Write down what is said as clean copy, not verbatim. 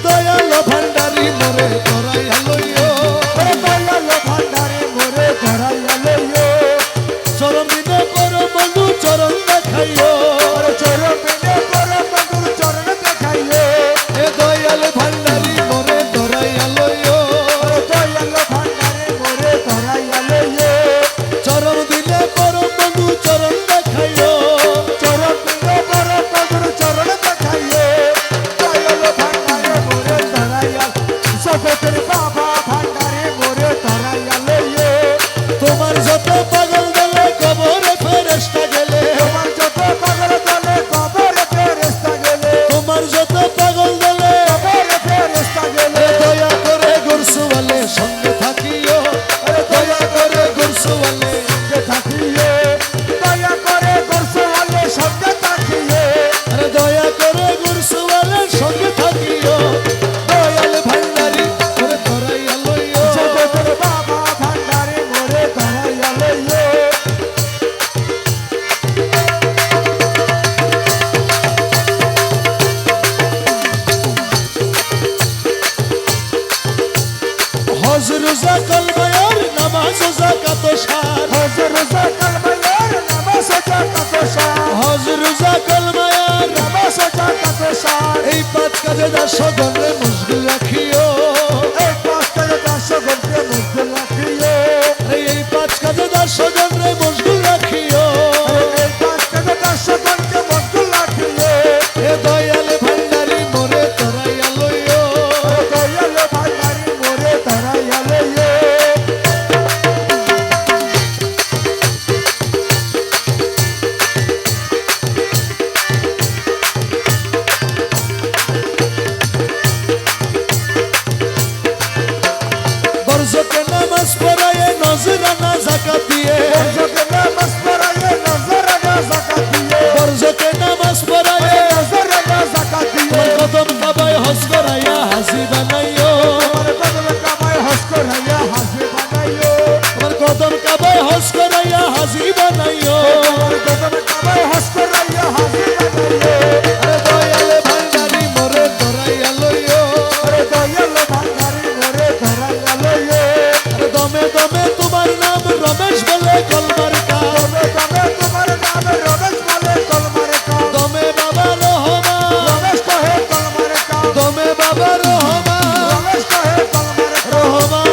দয়ালো ভান্ডারি মোরে ধরাইয়া লইও দয়ালো ভান্ডারে মোরে ধরাইয়া লইও চরম দিনে পরম বন্ধু চরণ দেখাইও চরণ বিনে পরম বন্ধুর চরণ দেখাইও এ দয়াল ভান্ডারি মোরে ধরাইয়া লইও দয়ালো ভান্ডারে মোরে ধরাইয়া লইও চরম দিনে পরম বন্ধু চরণ দেখাইও চরণ বিনে পরম বন্ধুর চরণ দেখাইও দয়ালো ভান্ডারে মোরে ধরাইয়া জগতের বাবা ভান্ডারে মোরে ধরাইয়া লইও তোমার যত পাগল দলে কবরে ফেরেশতা গেলে তোমার যত পাগল দলে কবরে ফেরেশতা গেলে তোমার যত পাগল দলে কবরে ফেরেশতা গেলে দয়া করে গুরসুওয়ালে সঙ্গে থাকিও দয়া করে গুরসুওয়ালে সঙ্গে থাকিয়ে দয়া করে গোরসওয়ালে সঙ্গে থাকিয়ে দয়া করে গুরসুওয়ালে সঙ্গে থাকিও দয়াল ভান্ডারি করে ধরাইয়া লইও জগতের বাবা ভান্ডারে মোরে ধরাইয়া লইও হজ রোজা কলমায়ার নামাজ যাকাত সার হজ রোজা কালমায়ার নামাজ জাকাত সার হজ রোজা কলমায়ার নামাজ জাকাত সার এই পাঁচ কাজে দাসগণে মুশকিল রাখিও এই পাঁচটা দাসগণকে মুশকিল রাখিও এই পাঁচ কাজে দাসগণে মুশকিল রাখিও এই পাঁচটা দাসগণকে মুশকিল রাখিও এ দয়াল ভান্ডারি মোরে ধরাইয়া লইও দয়ালো ভান্ডারে মোরে ধরাইয়া লইও বরজকে নামাজ পড়ায়ে নজরানা যাকাত দিয়ে বরজকে নামাজ পড়ায়ে নজরানা যাকাত দিয়ে বরজকে নামাজ পড়ায়ে নজরানা যাকাত দিয়ে তোমার কদম কাবায় হজ করাইয়া হাসি বানাইও তোমার কদম কামায় হজ করাইয়া হাসি বানাইও তোমার কদম কাবায় হজ করাইয়া হাসি বানাইও তোমার কদম কামায় হজ করাইয়া হাসি বানাইও আরে দয়াল ভান্ডারি মোরে ধরাইয়া লইও দয়ালো ভান্ডারে মোরে ধরাইয়া লইও আরে দমে দমে তোমার নাম রমেশ বলে কলমার কা তবে তবে তোমার নাম রমেশ বলে কলমারে কাম দমে বাবা রহমান রমেশ কহে কলমারে কাম দমে বাবা রহমান রমেশ কহে কলমারে কাম রহমান